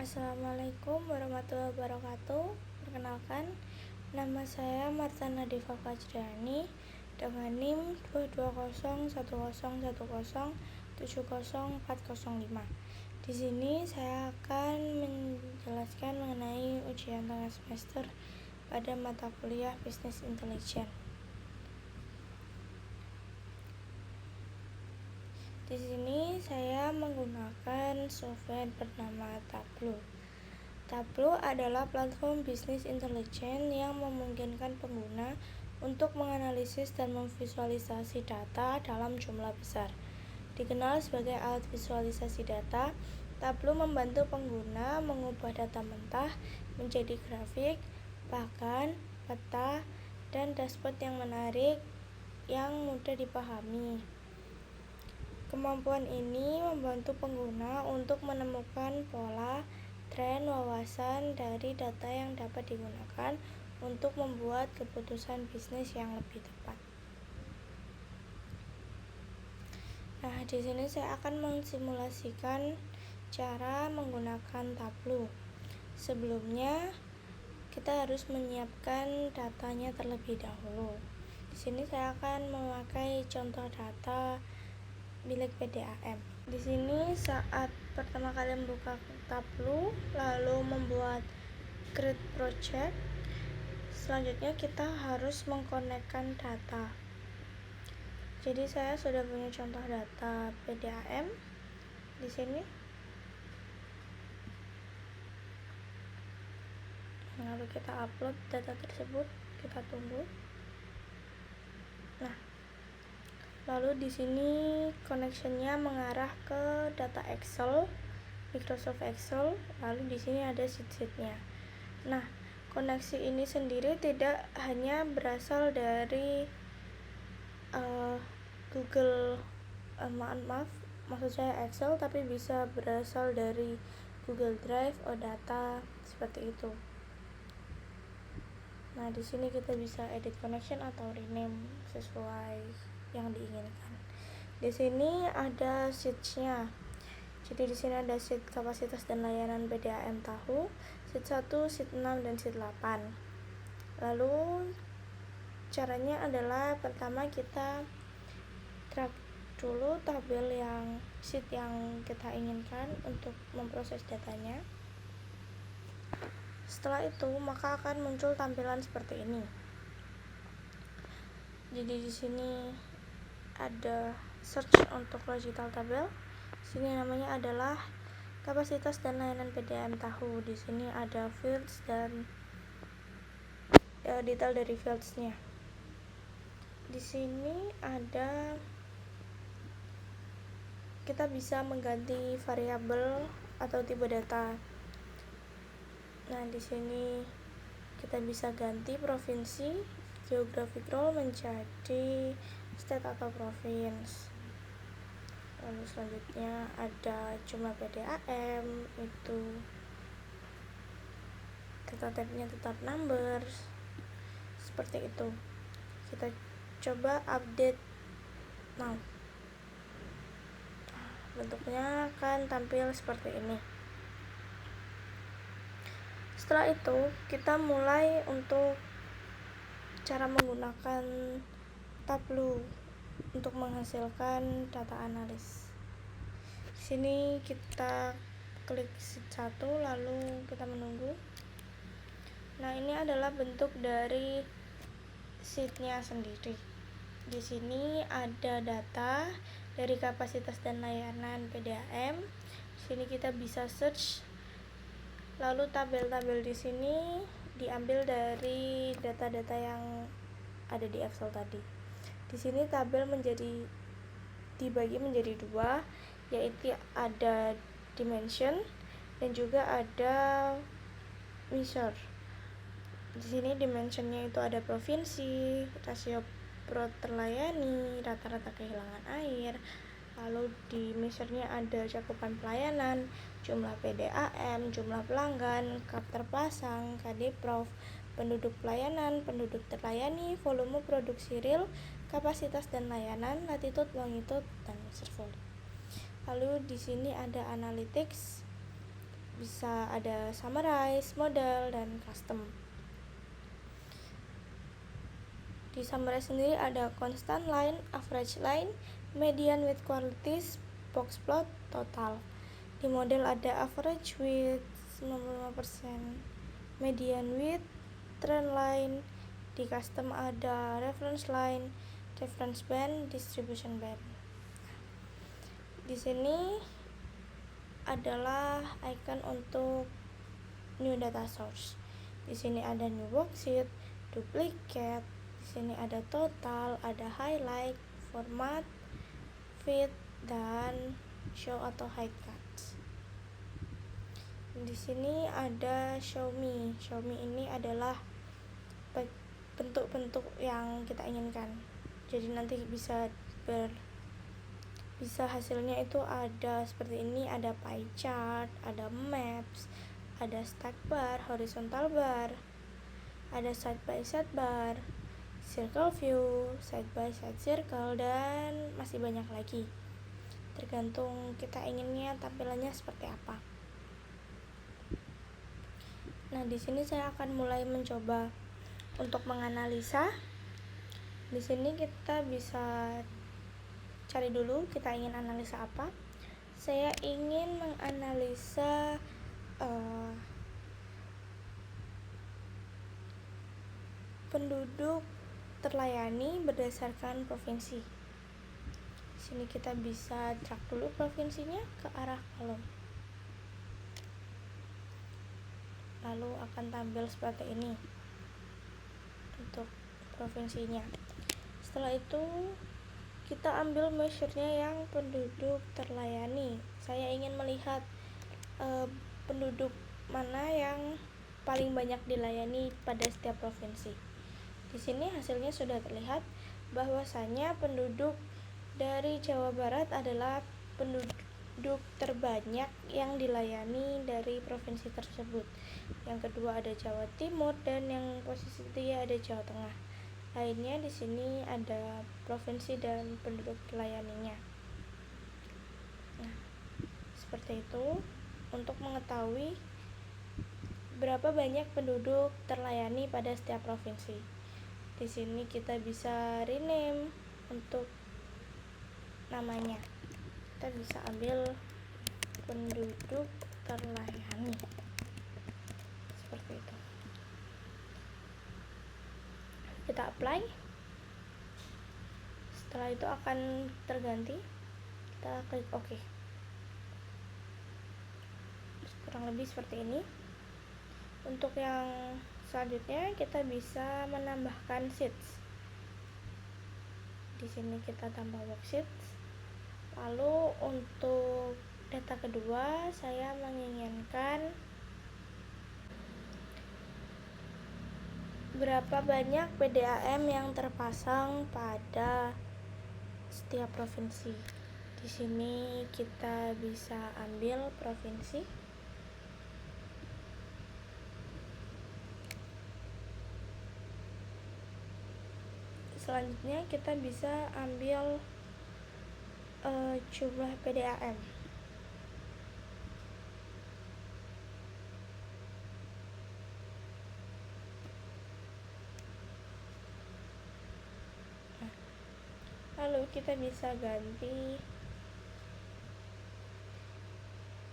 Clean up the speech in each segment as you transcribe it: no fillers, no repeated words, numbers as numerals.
Assalamualaikum warahmatullahi wabarakatuh. Perkenalkan, nama saya Marta Nadifa Fajriani dengan NIM 2201010704005. Di sini saya akan menjelaskan mengenai ujian tengah semester pada mata kuliah Business Intelligence. Di sini saya menggunakan software bernama Tableau. Tableau adalah platform bisnis intelijen yang memungkinkan pengguna untuk menganalisis dan memvisualisasi data dalam jumlah besar. Dikenal sebagai alat visualisasi data, Tableau membantu pengguna mengubah data mentah menjadi grafik, bahkan peta, dan dashboard yang menarik yang mudah dipahami. Kemampuan ini membantu pengguna untuk menemukan pola, tren, wawasan dari data yang dapat digunakan untuk membuat keputusan bisnis yang lebih tepat. Nah, di sini saya akan mensimulasikan cara menggunakan Tableau. Sebelumnya, kita harus menyiapkan datanya terlebih dahulu. Di sini saya akan memakai contoh data milik PDAM. Di sini saat pertama kali membuka Tableau lalu membuat create project, selanjutnya kita harus mengkonekkan data. Jadi saya sudah punya contoh data PDAM di sini. Lalu kita upload data tersebut, kita tunggu. Nah, lalu di sini connectionnya mengarah ke data Excel, Microsoft Excel. Lalu di sini ada sheet-sheetnya. Nah, koneksi ini sendiri tidak hanya berasal dari Google, maksud saya Excel, tapi bisa berasal dari Google Drive, OData, seperti itu. Nah, di sini kita bisa edit connection atau rename sesuai yang diinginkan. Di sini ada sheets-nya. Jadi di sini ada sheet kapasitas dan layanan PDAM tahu, sheet 1, sheet 6, dan sheet 8. Lalu caranya adalah pertama kita drag dulu tabel yang sheet yang kita inginkan untuk memproses datanya. Setelah itu maka akan muncul tampilan seperti ini. Jadi di sini ada search untuk logical tabel. Sini namanya adalah kapasitas dan layanan PDAM tahu. Di sini ada fields dan detail dari fields-nya. Di sini ada kita bisa mengganti variabel atau tipe data. Nah, di sini kita bisa ganti provinsi, geographic role menjadi state atau province. Lalu selanjutnya ada jumlah PDAM, itu data type-nya tetap numbers, seperti itu. Kita coba update now. Bentuknya akan tampil seperti ini. Setelah itu kita mulai untuk cara menggunakan Tableau untuk menghasilkan data analis. Di sini kita klik sheet 1 lalu kita menunggu. Nah, ini adalah bentuk dari sheet-nya sendiri. Di sini ada data dari kapasitas dan layanan PDAM. Di sini kita bisa search. Lalu tabel-tabel di sini diambil dari data-data yang ada di Excel tadi. Di sini tabel dibagi menjadi dua, yaitu ada dimension dan juga ada measure. Di sini dimensionnya itu ada provinsi, rasio pro terlayani, rata-rata kehilangan air. Lalu di measure-nya ada cakupan pelayanan, jumlah PDAM, jumlah pelanggan, kap terpasang, KD-Prof, penduduk pelayanan, penduduk terlayani, volume produksi real, kapasitas dan layanan, latitude, longitude, dan user volume. Lalu di sini ada analytics. bisa ada summarize, model, dan custom. Di summarize sendiri ada constant line, average line, median with qualities, box plot, total. Di model ada average width 95%, median width, trend line. Di custom ada reference line, reference band, distribution band. Di sini adalah icon untuk new data source. Di sini ada new worksheet, duplicate. Di sini ada total, ada highlight, format, fit, dan show atau hide cards. Di sini ada show me. Show me ini adalah bentuk-bentuk yang kita inginkan. Jadi nanti bisa hasilnya itu ada seperti ini, ada pie chart, ada maps, ada stack bar, horizontal bar, ada side by side bar, circle view, side by side circle, dan masih banyak lagi. Tergantung kita inginnya tampilannya seperti apa. Nah, di sini saya akan mulai mencoba untuk menganalisa. Di sini kita bisa cari dulu kita ingin analisa apa. Saya ingin menganalisa penduduk terlayani berdasarkan provinsi. Di sini kita bisa drag dulu provinsinya ke arah kolom. Lalu akan tampil seperti ini untuk provinsinya. Setelah itu kita ambil measure-nya yang penduduk terlayani. Saya ingin melihat penduduk mana yang paling banyak dilayani pada setiap provinsi. Di sini hasilnya sudah terlihat bahwasanya penduduk dari Jawa Barat adalah penduduk terbanyak yang dilayani dari provinsi tersebut. Yang kedua ada Jawa Timur, dan yang posisi ketiga ada Jawa Tengah. Lainnya di sini ada provinsi dan penduduk layaninya. Nah, seperti itu untuk mengetahui berapa banyak penduduk terlayani pada setiap provinsi. Di sini kita bisa rename untuk namanya. Kita bisa ambil penduduk terlayani seperti itu. Kita apply. Setelah itu akan terganti. Kita klik OK. Kurang lebih seperti ini. Untuk yang selanjutnya kita bisa menambahkan sheets. Di sini kita tambah worksheets. Lalu untuk data kedua saya menginginkan berapa banyak PDAM yang terpasang pada setiap provinsi. Di sini kita bisa ambil provinsi. Selanjutnya kita bisa ambil jumlah PDAM. Lalu kita bisa ganti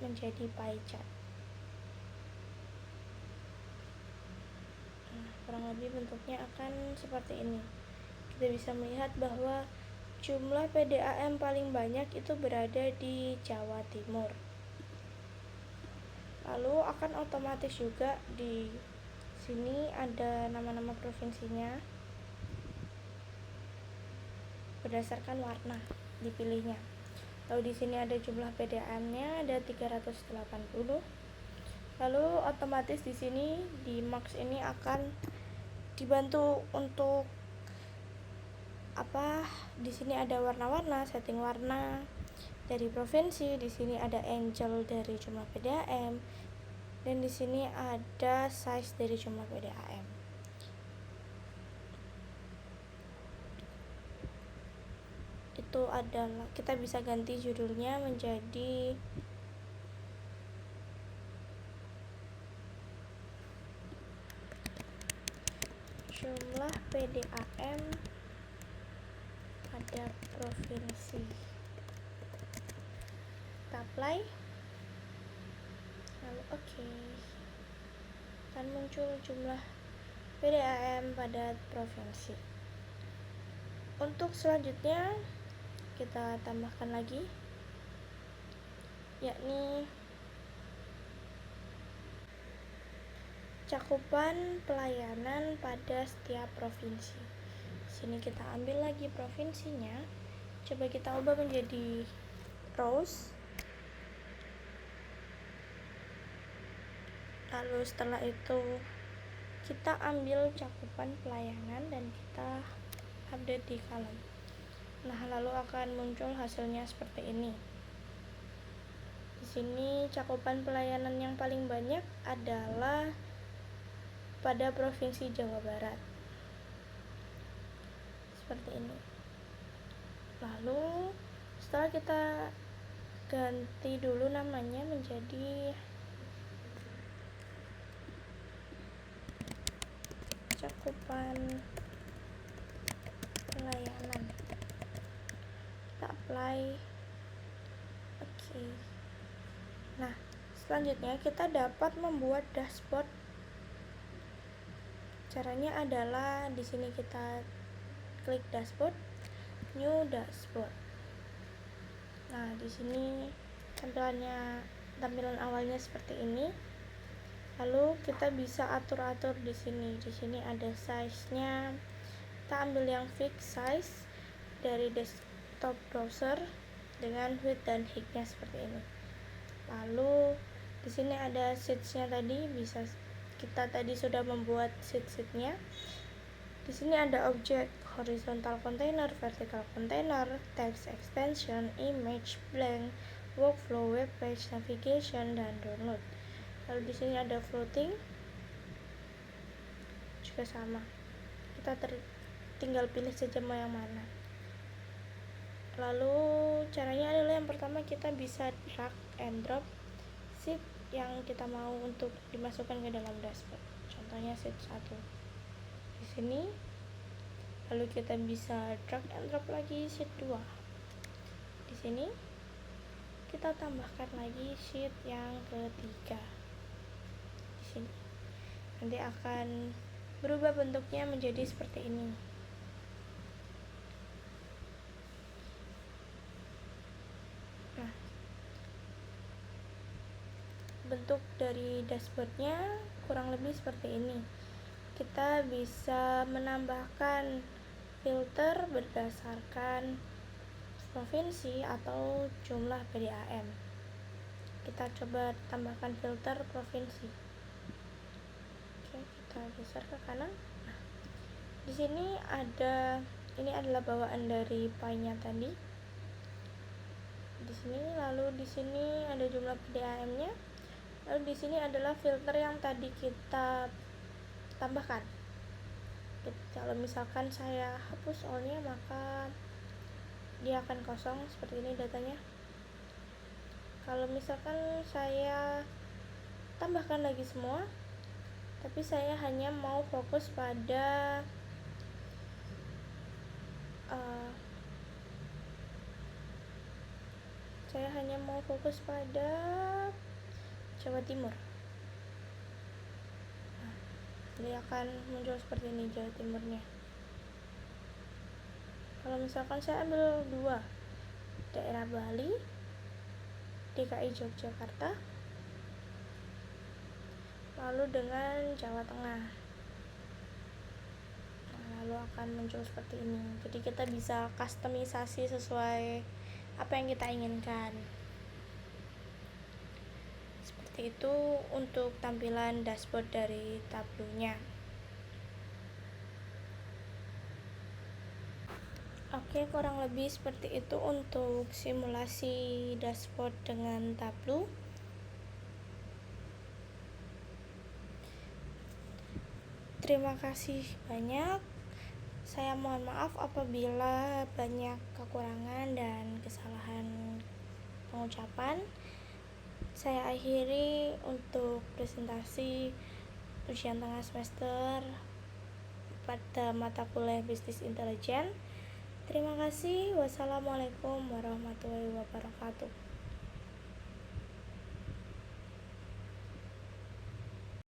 menjadi pie chart. Kurang lebih bentuknya akan seperti ini. Kita bisa melihat bahwa jumlah PDAM paling banyak itu berada di Jawa Timur. Lalu akan otomatis juga di sini ada nama-nama provinsinya berdasarkan warna dipilihnya. Lalu di sini ada jumlah PDAM-nya ada 380. Lalu otomatis di sini di Max ini akan dibantu untuk di sini ada warna-warna, setting warna dari provinsi. Di sini ada angel dari jumlah PDAM, dan di sini ada size dari jumlah PDAM. Itu adalah kita bisa ganti judulnya menjadi jumlah PDAM pada provinsi. Kita apply, lalu oke. Akan muncul jumlah PDAM pada provinsi. Untuk selanjutnya kita tambahkan lagi, yakni cakupan pelayanan pada setiap provinsi. Sini kita ambil lagi provinsinya, coba kita ubah menjadi rows. Lalu setelah itu kita ambil cakupan pelayanan dan kita update di kolom. Nah, lalu akan muncul hasilnya seperti ini. Di sini cakupan pelayanan yang paling banyak adalah pada Provinsi Jawa Barat. Seperti ini. Lalu setelah kita ganti dulu namanya menjadi cakupan pelayanan, kita apply, oke. Nah, selanjutnya kita dapat membuat dashboard. Caranya adalah di sini kita klik dashboard, new dashboard. Nah, di sini tampilan awalnya seperti ini. Lalu kita bisa atur-atur di sini. Di sini ada size-nya. Kita ambil yang fix size dari desktop browser dengan width dan height-nya seperti ini. Lalu di sini ada sheets-nya tadi, kita tadi sudah membuat sheet-sheet-nya. Di sini ada objek horizontal container, vertical container, text extension, image, blank, workflow, web page, navigation, dan download. Lalu di sini ada floating, juga sama. Kita tinggal pilih saja mau yang mana. Lalu caranya adalah yang pertama kita bisa drag and drop sheet yang kita mau untuk dimasukkan ke dalam dashboard. Contohnya sheet 1 di sini. Lalu kita bisa drag and drop lagi sheet 2 di sini. Kita tambahkan lagi sheet yang ketiga di sini. Nanti akan berubah bentuknya menjadi seperti ini. Nah, bentuk dari dashboardnya kurang lebih seperti ini. Kita bisa menambahkan filter berdasarkan provinsi atau jumlah PDAM. Kita coba tambahkan filter provinsi. Oke, kita geser ke kanan. Nah, di sini ini adalah bawaan dari pie-nya tadi. Di sini, lalu di sini ada jumlah PDAM-nya. Lalu di sini adalah filter yang tadi kita tambahkan. Kalau misalkan saya hapus all-nya, maka dia akan kosong seperti ini datanya. Kalau misalkan saya tambahkan lagi semua, tapi saya hanya mau fokus pada Jawa Timur. Nah, dia akan muncul seperti ini Jawa Timurnya. Kalau misalkan saya ambil 2, daerah Bali, DKI Yogyakarta, lalu dengan Jawa Tengah, lalu akan muncul seperti ini. Jadi kita bisa customisasi sesuai apa yang kita inginkan. Seperti itu untuk tampilan dashboard dari Tableau-nya. Oke, kurang lebih seperti itu untuk simulasi dashboard dengan Tableau. Terima kasih banyak. Saya mohon maaf apabila banyak kekurangan dan kesalahan pengucapan. Saya akhiri untuk presentasi ujian tengah semester pada mata kuliah bisnis intelijen. Terima kasih. Wassalamualaikum warahmatullahi wabarakatuh.